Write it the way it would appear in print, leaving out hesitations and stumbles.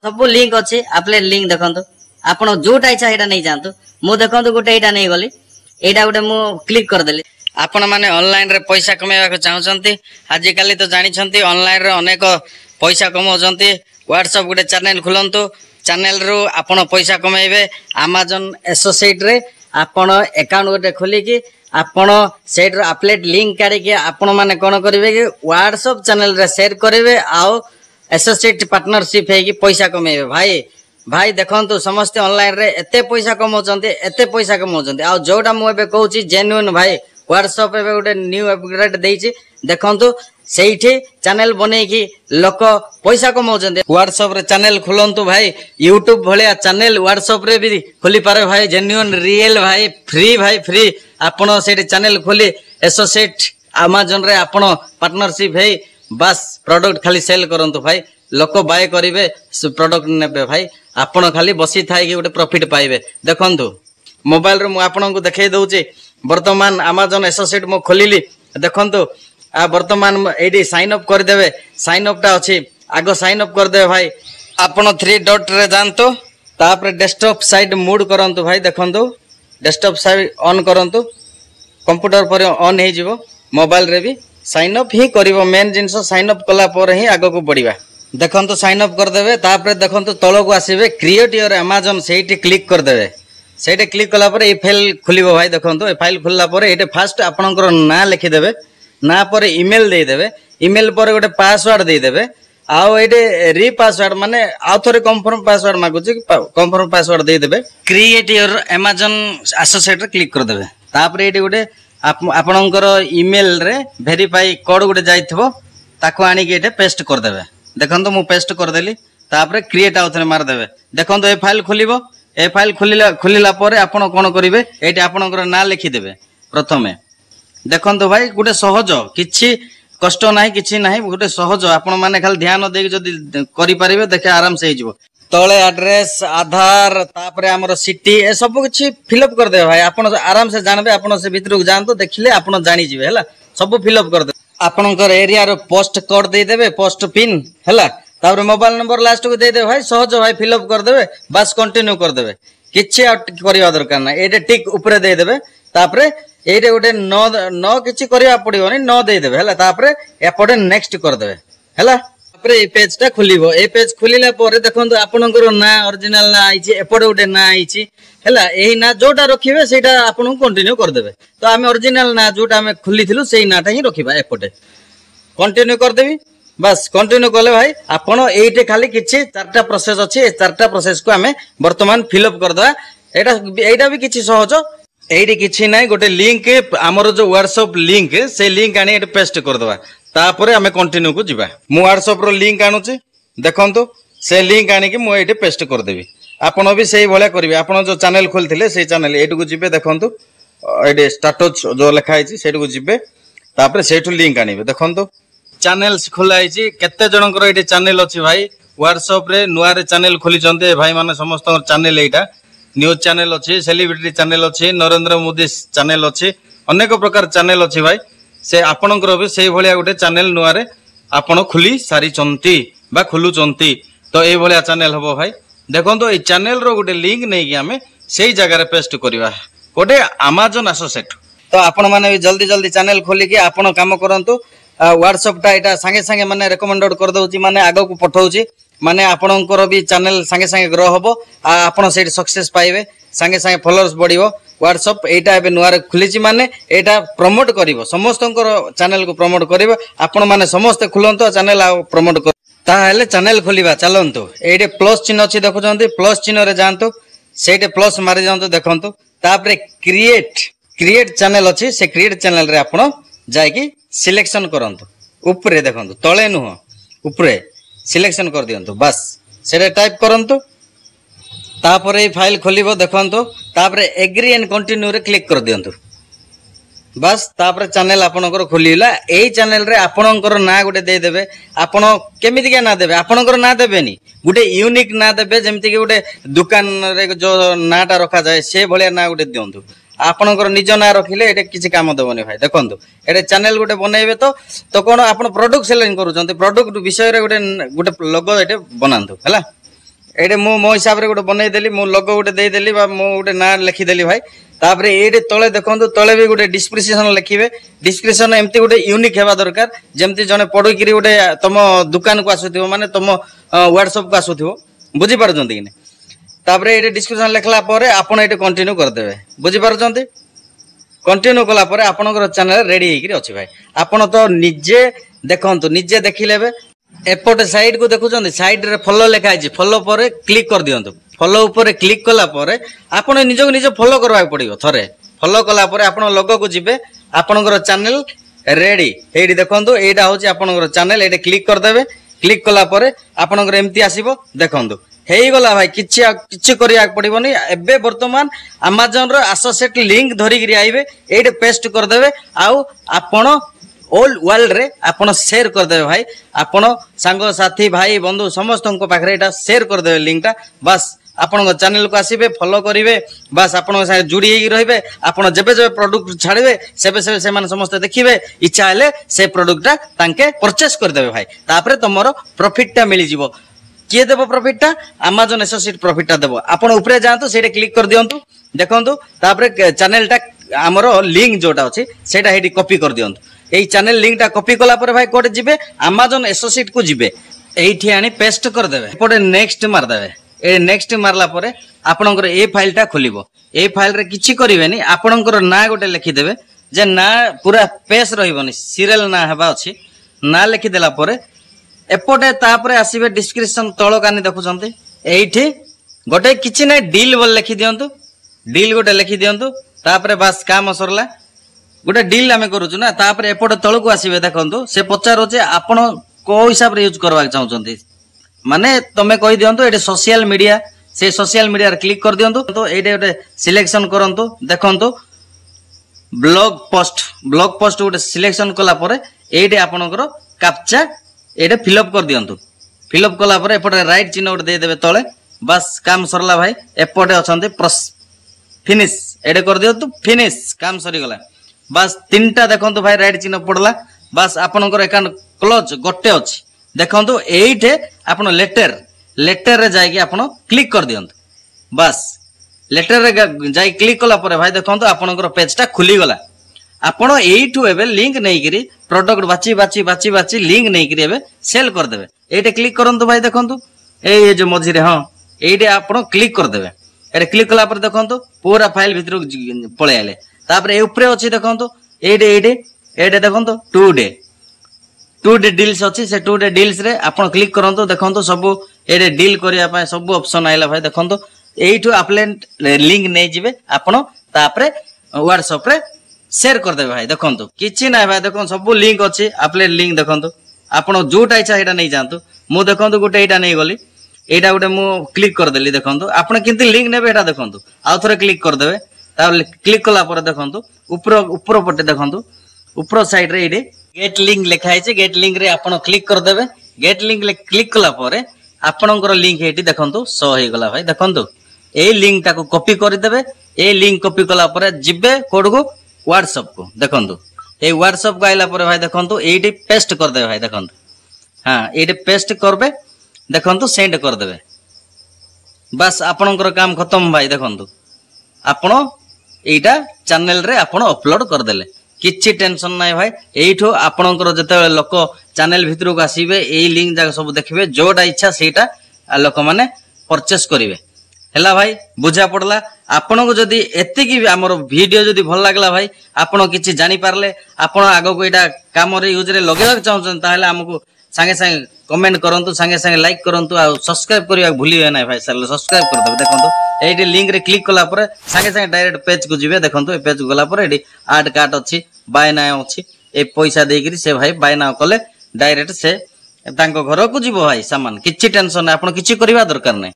सब लिंक अच्छे आपले लिंक देखो आप जोटा इच्छा यहाँ नहीं जातु मु देखो गोटे यहाँ नहीं गली यहाँ गोटे मु क्लिक करदेली आपण मैंने ऑनलाइन रे पैसा कमेवा चाहते आजिकल तो जानी ऑनलाइन रे अनेक पैसा कमाउछन्ति व्हाट्सएप गोटे चैनल खुलंतु चैनल रु आपण पैसा कमेबे अमेजन एसोसिएट रे आपण अकाउंट गोटे खोलिकी आपण सेट रो अपलेट लिंक काढिके आपण माने कोन करिवे कि व्हाट्सएप चैनल रे शेयर करिवे आउ एसोसिएट पार्टनरशिप है कि पैसा कमेबे भाई भाई देखंतु समस्त ऑनलाइन रे एते पैसा कमाउछन्ति आ जोटा मु एबे कहूची जेन्युइन भाई व्हाट्सएप एबे गोटे न्यू अपग्रेड देइछि देखंतु सेठी चैनल बने की लोक पैसा कमाउछन्ति व्हाट्सएप रे चैनल खुलंतु भाई यूट्यूब भलिया चैनल व्हाट्सएप रे भी खोली पारे भाई जेन्युइन रियल भाई फ्री आपण सेठी चैनल खोली एसोसिएट अमेजन रे आपण पार्टनरशिप है बस प्रोडक्ट खाली सेल करंतु भाई लोक बाय करिवे प्रोडक्ट नेबे भाई आपण खाली बसी थाई कि गोटे प्रॉफिट पाइबे देखंतु मोबाइल रे मु आपन को देखाई दउची वर्तमान अमेजन एसोसिएट मु खोलिली देखंतु आ वर्तमान एडी साइन अप कर देबे साइन अप टा अछि आगो साइन अप कर देबे भाई आपण 3 डॉट रे जानतो तापर डेस्कटॉप साइड मूड करंतु भाई देखंतु डेस्कटॉप साइड ऑन करंतु कंप्यूटर पर ऑन हे जिवो मोबाइल रे भी साइन अप ही करिवो मेन जिंस साइन अप कला पर ही आगो को बढ़िबा देखंतु साइन अप कर देबे तापर देखंतु तळ को आसीबे क्रिएट योर अमेजन सेठी क्लिक कर देबे सेठी क्लिक कला पर ए फाइल खुलिबो भाई देखंतु ए फाइल खुलला पर एटे फास्ट आपनकर ना लिखि देबे ना पर ईमेल दे देबे ईमेल पर गोटे पासवर्ड दे देबे आउ एटे री पासवर्ड माने आउ थोरे कंफर्म पासवर्ड मागुची कंफर्म पासवर्ड दे देबे क्रिएट योर अमेजन एसोसिएट रे क्लिक कर देबे तापर एटे गोटे आपनकर ईमेल रे वेरीफाई कोड गोटे जाइथबो ताको आनी के एटे पेस्ट कर देबे देखंतु मु पेस्ट कर देली तापर क्रिएट आउ थोरे मार देबे देखंतु ए फाइल खुलिबो ए फाइल खुलिला पर आपण कोन करिवे एटे आपनकर ना लिखि देबे प्रथमे देखंतु भाई गोटे सहज किछि कष्ट नाही किछि नाही गोटे सहज आपण माने खाली ध्यान दे जदी करि परिबे देखे आराम से हिजबो तळे एड्रेस आधार तापर हमर सिटी ए सब किछि फिलअप कर दे भाई आपण आराम से जानबे आपण से भीतर को जानतो देखिले आपण जानि जिवे हला सब फिलअप कर दे आपनकर एरिया रो पोस्ट कोड दे देबे पोस्ट पिन हला तापर मोबाइल नंबर लास्ट को दे दे भाई सहज भाई फिलअप कर देबे बस कंटिन्यू कर देबे किछि करिया दरकार ना एटे टिक ऊपर दे देबे तापर एटे गोटे न किछि करिया पड़िबोनी न दे देबे हला तापर एपटे नेक्स्ट कर देबे हला तापर ए पेज ता खुलिबो ए पेज खुलिला पर देखंतु आपनकर ना ओरिजिनल ना आइछि एपटे गोटे ना आइछि हला एही ना जोटा रखिबे सेटा आपन कंटिन्यू कर देबे तो आमे ओरिजिनल ना जोटा आमे खुलिथिलु सेही नाटा ही रखिबा एपटे कंटिन्यू कर देबी बस कंटिन्यू कले भाई आपण एटे खाली किछि चारटा प्रोसेस अछि ए चारटा प्रोसेस को आमे वर्तमान फिलअप कर दवा एटा भी किछि सहज एडी किछि नै गोटे लिंक हमर जो व्हाट्सएप लिंक से लिंक आनी एटे पेस्ट कर दवा तापरे आमे कंटिन्यू को जिबा मु व्हाट्सएप रो लिंक आनुची देखंतु से लिंक आनी कि मु एटे पेस्ट कर देबी आपण भी सेही भलिया करिवे आपण जो चैनल खोलथिले से चैनल एटु को जिबे देखंतु एटे स्टेटस जो लिखा आइछि सेटु को जिबे तापरे सेटु लिंक आनिबे देखंतु चैनल्स खोला आइछि केते जनकर एटे चैनल अछि भाई व्हाट्सएप रे नुआ रे चैनल खोली चंते भाई माने समस्त चैनल एटा न्यूज चैनल अच्छे सेलिब्रिटी चैनल अच्छे नरेंद्र मोदी चैनल अच्छे अनेक प्रकार चैनल अच्छे भाई से आपणकर भी से भलिया गोटे चैनल नुआ रे आपण खुली सारी चंती बा खुलु चंती तो ए भलिया चैनल हबो भाई देखंतो ए चैनल रो गोटे लिंक नै कि हमें सेही जगह रे पेस्ट करबा गोटे अमेजन एसोसिएट तो आपण माने भी जल्दी जल्दी चैनल खोली के आपण काम करंतु व्हाट्सएप टा एटा संगे संगे माने रिकमेंडेड कर दउची माने आगो को पठाउची माने आपणकर भी चैनल संगे संगे ग्रो हबो आपण सेट सक्सेस पाइबे संगे संगे फॉलोअर्स बढ़िबो व्हाट्सएप एटा एबे नुआरे खुलिची माने एटा प्रमोट करिवो समस्तंकर चैनल को प्रमोट करिवो आपण माने समस्त खुलंतो चैनल आ प्रमोट कर ताहेले चैनल खोलिबा चलंतो एटे प्लस चिन्ह अछि देखुचंती प्लस चिन्ह रे जानतो सेटे प्लस मारि जानतो देखंतो तापरे क्रिएट चैनल अछि से क्रिएट चैनल रे आपण जाय कि सिलेक्शन करंतो ऊपरे देखंतो तळे नुह ऊपरे सिलेक्शन कर दियंतु बस सेटा टाइप करंतु तापरे फाइल खोलिबो देखंतु तापरे एग्री एंड कंटिन्यू रे क्लिक कर दियंतु बस तापरे चैनल आपनकर खोलिला एई चैनल रे आपनकर ना गोटे दे देबे आपण केमिति के ना देबे आपनकर ना देबेनी गोटे यूनिक ना देबे जेमति के गोटे दुकान रे जो नाटा रखा जाय से भलिया ना गोटे दियंतु आपनकर निज ना रखिले एटे किछि काम देबोनी भाई देखंतु एटे चैनल गोटे बनाइबे तो कोन आपण प्रोडक्ट सेलिंग करूचंते प्रोडक्ट विषय रे गोटे लोगो एटे बनांतु हला ये मो हिसाब से गोटे बनईदेली मो लोगो गोटे देदेली गोटे ना लिखिदेली भाई तापर ये तले देखो तले भी गोटे डिस्क्रिप्शन लिखे डिस्क्रिप्शन एमती गोटे यूनिक हेबा दरकार जमती जने पढ़ी गोटे तुम दुकान को आसुथिबो माने तुम व्हाट्सएप को आसुथिबो बुझी पारुछंती कि तापर ये डिस्क्रिप्शन लिखला परे आपण ये कंटिन्यू करदेवे बुझी पारुछंती कंटिन्यू कला परे आपनकर चैनल रेडी हेकि अछि भाई आपण तो निजे देखंतु निजे देखिलेबे एपटे साइड को देखुछंती साइड रे फॉलो लिखा है फॉलो पर क्लिक कर दियंतु फॉलो ऊपर क्लिक कला परे आपण निजो निजे फॉलो करबा पड़िबो थरे फॉलो कला परे आपण लोगो को जिबे आपनकर चैनल रेडी एडी देखंतु एटा होची आपनकर चैनल एडे क्लिक कर देबे क्लिक कला परे आपनकर एम्ति आसीबो देखंतु हेई गला भाई किछि करिया पड़िबोनी एबे वर्तमान Amazon रो एसोसिएट लिंक धरि गिरी आइबे एडे पेस्ट कर देबे आउ आपण ऑल वर्ल्ड रे आपण शेयर कर देबे भाई आपण संग साथी भाई बंधु समस्त को पाखरे एटा शेयर कर देबे लिंक टा बस आपण चैनल को आसीबे फॉलो करिवे बस आपण साथ जुड़ी हेई रहिबे आपण जेबे जेबे प्रोडक्ट छाड़िबे सेबे सेबे से माने समस्त देखिबे इच्छा हेले से प्रोडक्ट टा तांके परचेस कर देबे भाई तापरे तमरो प्रॉफिट टा मिली जिवो किए देबो प्रॉफिट टा Amazon एसोसिएट प्रॉफिट टा देबो आपण ऊपर जांतु सेटे क्लिक कर दियंतु देखंतु तापरे चैनल टा हमरो लिंक जोटा अछि सेटा हेडी कॉपी कर दियंतु एई चैनल लिंक टा कॉपी कला पर भाई कोड जिबे Amazon एसोसिएट को जिबे एठी आनी पेस्ट कर देबे पडे नेक्स्ट मार देबे ए नेक्स्ट मारला परे आपनकर ए फाइल टा खोलिबो ए फाइल रे किछि करिवेनी आपनकर ना गोटे लिखि देबे जे ना पूरा पेज रहिबोनी सीरियल ना हेबा अछि ना लिखि देला परे एपटे तापरे आसीबे डिस्क्रिप्शन तळो कानी देखुछंती एठी गोटे किछि नै डील बोल लिखि दियंतु डील गोटे लिखि दियंतु तापरे बस काम सरला गोटे डील आमे करूछु ना तापरे एपटे तळो को आसीबे देखंतु से पचारो जे आपण को हिसाब रे यूज करबा चाहउछंती माने तमे कहि दियंतु एटे सोशल मीडिया से सोशल मीडिया रे क्लिक कर दियंतु तो एटे गोटे सिलेक्शन करंतु देखंतु ब्लॉग पोस्ट गोटे सिलेक्शन कला परे एटे आपनकर कैप्चा एटे फिलअप कर दियंतु फिलअप कला परे एपटे राइट चिन्ह गोटे दे देबे तळे बस काम सरला भाई एपटे अछंती फिनिश एटे कर दियंतु फिनिश काम सरी गला बस तीनटा देखंतु भाई राइट चिन्ह पड़ला बस आपनकर अकाउंट क्लोज गोटे अछि देखंतु एइठे आपण लेटर रे जाय कि आपण क्लिक कर दियंतु बस लेटर रे जाय क्लिक कला परे भाई देखंतु आपनकर पेज टा खुली गला आपण एइठु एबे लिंक नै करी प्रोडक्ट बाची लिंक नै करी एबे सेल कर देबे एइठे क्लिक करंतु भाई देखंतु ए जे मझी रे हां एइठे आपण क्लिक कर देबे एरे क्लिक कला पर देखंतु पूरा फाइल भितर पळे आले तापर ए ऊपर अछि देखंतु एइठे देखंतु टू डे डील्स अछि से टू डे डील्स रे आपण क्लिक करंतु देखंतु सब एडे डील करिया पाए सब ऑप्शन आइला भाई देखंतु एइठु अपलेंट लिंक नै जिवे आपण तापरे WhatsApp रे शेयर कर देबे भाई देखंतु किछि नै भाई देखन सब लिंक अछि अपलेट लिंक देखंतु आपण जोटा इच्छा एटा नै जानतु मु देखंतु गोटे एटा नै गली एटा गोटे मु क्लिक कर देली देखंतु आपण किंति लिंक नेबे एटा देखंतु आ थरे क्लिक कर देबे तापर क्लिक कला पर देखंतु ऊपर पटे देखंतु ऊपर साइड रे एडे गेट लिंक लिखा है गेट लिंक रे आपण क्लिक कर देबे गेट लिंक ले क्लिक कला परे आपणकर लिंक हेटी देखंतु सो हे गला भाई देखंतु ए लिंक टाको कॉपी कर देबे ए लिंक कॉपी कला परे जिबे कोड को WhatsApp को देखंतु ए WhatsApp को आइला परे भाई देखंतु एटी पेस्ट कर देबे भाई देखंतु हां एटी पेस्ट करबे देखंतु सेंड कर देबे बस आपणकर काम खत्म भाई देखंतु आपण एटा चैनल रे आपण अपलोड कर देले किछि टेंशन नाही भाई एइठो आपणकर जते लोक चैनल भितर को आसीबे एई लिंक जाक सब देखिबे जोडा इच्छा सेटा लोक माने परचेस करिवे हैला भाई बुझा पड़ला आपण को जदी एति की हमर वीडियो जदी भल लागला भाई आपण किछि जानि पारले आपण आगो को एटा काम रे यूज रे लगेबा चाहछन ताहले हमकु संगे संगे कमेंट करंतु संगे संगे लाइक करंतु आ सब्सक्राइब करिया भूलिए नै भाई सब्सक्राइब कर दबे देखंतु एटी लिंक रे क्लिक कला पर संगे संगे डायरेक्ट पेज को जिवे देखंतु ए पेज गला पर एटी आड कार्ड अछि बाय नाउ अछि ए पैसा देगिरी से भाई बाय नाउ कले डायरेक्ट से तांको घर को जीवो भाई सामान किछि टेंशन नै आपण किछि करिवा दरकार नै।